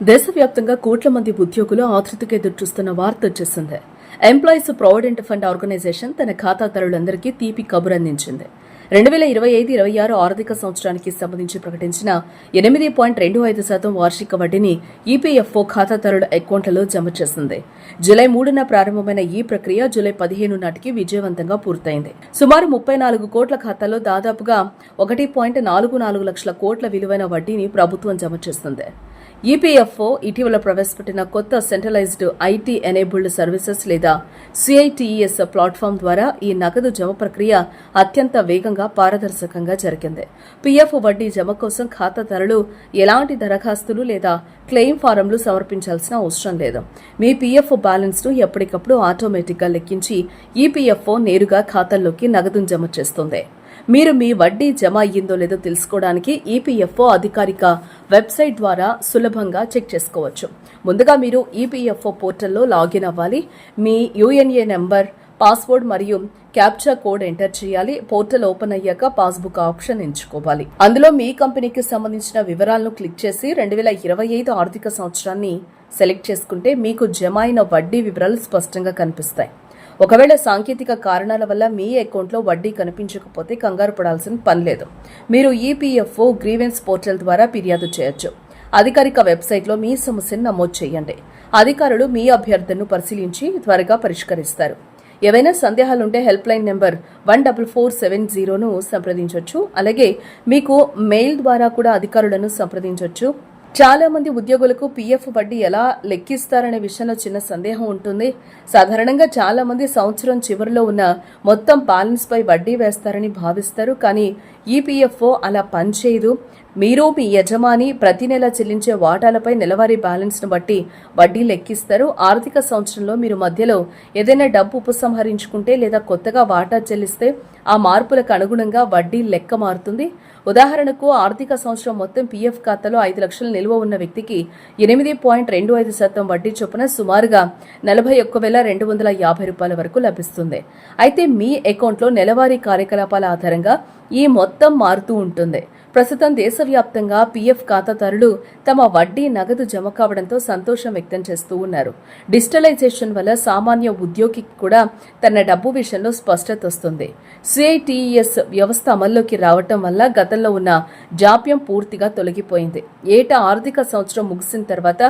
దేశవ్యాప్తంగా కోట్ల మంది ఉద్యోగులు ఆతృతగా ఎదురుచూస్తున్న వార్త వచ్చేసింది. ఎంప్లాయీస్ ప్రావిడెంట్ ఫండ్ ఆర్గనైజేషన్ తన ఖాతాదారులందరికీ తీపి కబురు అందించింది. 2025-26 ఆర్థిక సంవత్సరానికి సంబంధించి ప్రకటించిన 8.25% వార్షిక వడ్డీని ఈపీఎఫ్ఓ ఖాతాదారుల అకౌంట్లలో జమ చేసింది. జూలై 3న ప్రారంభమైన ఈ ప్రక్రియ జూలై 15 నాటికి విజయవంతంగా పూర్తయింది. సుమారు 34 కోట్ల ఖాతాల్లో దాదాపుగా 1.44 లక్షల కోట్ల విలువైన వడ్డీని ప్రభుత్వం జమ చేస్తుంది. ఈపీఎఫ్ఓ ఇటీవల ప్రవేశపెట్టిన కొత్త సెంట్రలైజ్డ్ ఐటీ ఎనేబుల్డ్ సర్వీసెస్ లేదా సిఐటిఈఎస్ ప్లాట్ఫామ్ ద్వారా ఈ నగదు జమ ప్రక్రియ అత్యంత వేగంగా పారదర్శకంగా జరిగింది. పీఎఫ్ వడ్డీ జమ కోసం ఖాతాదారులు ఎలాంటి దరఖాస్తులు లేదా క్లెయిమ్ ఫారంలు సమర్పించాల్సిన అవసరం లేదు. మీ పీఎఫ్ బ్యాలెన్స్ ను ఎప్పటికప్పుడు ఆటోమేటిక్గా లెక్కించి ఈపీఎఫ్ఓ నేరుగా ఖాతాల్లోకి నగదును జమ చేస్తుంది. మీరు మీ వడ్డీ జమ అయ్యిందో లేదో తెలుసుకోవడానికి ఈపీఎఫ్ఓ అధికారిక వెబ్సైట్ ద్వారా సులభంగా చెక్ చేసుకోవచ్చు. ముందుగా మీరు ఈపీఎఫ్ఓ పోర్టల్లో లాగిన్ అవ్వాలి. మీ యూఎన్ఏ నెంబర్, పాస్వర్డ్ మరియు క్యాప్చా కోడ్ ఎంటర్ చేయాలి. పోర్టల్ ఓపెన్ అయ్యాక పాస్బుక్ ఆప్షన్ ఎంచుకోవాలి. అందులో మీ కంపెనీకి సంబంధించిన వివరాలను క్లిక్ చేసి 2025 ఆర్థిక సంవత్సరాన్ని సెలెక్ట్ చేసుకుంటే మీకు జమ అయిన వడ్డీ వివరాలు స్పష్టంగా కనిపిస్తాయి. ఒకవేళ సాంకేతిక కారణాల వల్ల మీ అకౌంట్లో వడ్డీ కనిపించకపోతే కంగారు పడాల్సిన పని లేదు. మీరు ఈపీఎఫ్ఓ గ్రీవెన్స్ పోర్టల్ ద్వారా ఫిర్యాదు చేయొచ్చు. అధికారిక వెబ్సైట్లో మీ సమస్యను నమోదు చేయండి. అధికారులు మీ అభ్యర్థనను పరిశీలించి త్వరగా పరిష్కరిస్తారు. ఏవైనా సందేహాలుంటే హెల్ప్ లైన్ నెంబర్ 14470ను సంప్రదించవచ్చు. అలాగే మీకు మెయిల్ ద్వారా కూడా అధికారులను సంప్రదించవచ్చు. చాలా మంది ఉద్యోగులకు పీఎఫ్ వడ్డీ ఎలా లెక్కిస్తారనే విషయంలో చిన్న సందేహం ఉంటుంది. సాధారణంగా చాలా మంది సంవత్సరం చివరిలో ఉన్న మొత్తం బ్యాలెన్స్ పై వడ్డీ వేస్తారని భావిస్తారు. కానీ ఈపీఎఫ్ఓ అలా పనిచేయదు. మీరు మీ యజమాని ప్రతి నెల చెల్లించే వాటాలపై నెలవారీ బ్యాలెన్స్ ను బట్టి వడ్డీ లెక్కిస్తారు. ఆర్థిక సంవత్సరంలో మీరు మధ్యలో ఏదైనా డబ్బు ఉపసంహరించుకుంటే లేదా కొత్తగా వాటా చెల్లిస్తే ఆ మార్పులకు అనుగుణంగా వడ్డీ లెక్క మారుతుంది. ఉదాహరణకు ఆర్థిక సంవత్సరం మొత్తం పీఎఫ్ ఖాతాలో 5 లక్షల నిల్వ ఉన్న వ్యక్తికి 8.25% వడ్డీ చొప్పున సుమారుగా $41,250 వరకు లభిస్తుంది. అయితే మీ అకౌంట్లో నెలవారీ కార్యకలాపాల ఆధారంగా ఈ మొత్తం మారుతూ ఉంటుంది. ప్రస్తుతం దేశవ్యాప్తంగా పీఎఫ్ ఖాతాదారులు తమ వడ్డీ నగదు జమ కావడంతో సంతోషం వ్యక్తం చేస్తూ ఉన్నారు. డిజిటలైజేషన్ వల్ల సామాన్య ఉద్యోగికి కూడా తన డబ్బు విషయంలో స్పష్టత వస్తుంది. సిఐటిఈఎస్ వ్యవస్థ అమల్లోకి రావటం వల్ల గతంలో ఉన్న జాప్యం పూర్తిగా తొలగిపోయింది. ఏటా ఆర్థిక సంవత్సరం ముగిసిన తర్వాత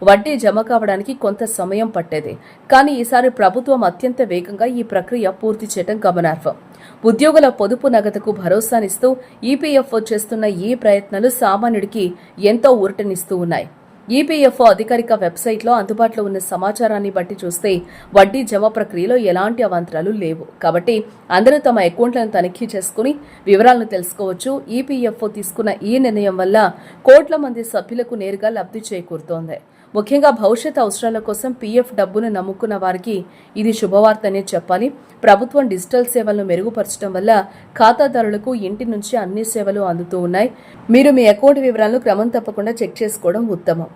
వడ్డీ జమ కావడానికి కొంత సమయం పట్టేది. కానీ ఈసారి ప్రభుత్వం అత్యంత వేగంగా ఈ ప్రక్రియ పూర్తి చేయడం గమనార్హం. ఉద్యోగుల పొదుపు నగదుకు భరోసానిస్తూ ఈపీఎఫ్ఓ చేస్తున్న ఈ ప్రయత్నాలు సామాన్యుడికి ఎంతో ఊరటనిస్తూ ఉన్నాయి. ఈపీఎఫ్ఓ అధికారిక వెబ్సైట్లో అందుబాటులో ఉన్న సమాచారాన్ని బట్టి చూస్తే వడ్డీ జమ ప్రక్రియలో ఎలాంటి అవాంతరాలు లేవు. కాబట్టి అందరూ తమ అకౌంట్లను తనిఖీ చేసుకుని వివరాలను తెలుసుకోవచ్చు. ఈపీఎఫ్ఓ తీసుకున్న ఈ నిర్ణయం వల్ల కోట్ల మంది సభ్యులకు నేరుగా లబ్ధి చేకూరుతోంది. ముఖ్యంగా భవిష్యత్ అవసరాల కోసం పీఎఫ్ డబ్బును నమ్ముకున్న వారికి ఇది శుభవార్తనే చెప్పాలి. ప్రభుత్వం డిజిటల్ సేవలను మెరుగుపరచడం వల్ల ఖాతాదారులకు ఇంటి నుంచి అన్ని సేవలు అందుతూ ఉన్నాయి. మీరు మీ అకౌంట్ వివరాలను క్రమం తప్పకుండా చెక్ చేసుకోవడం ఉత్తమం.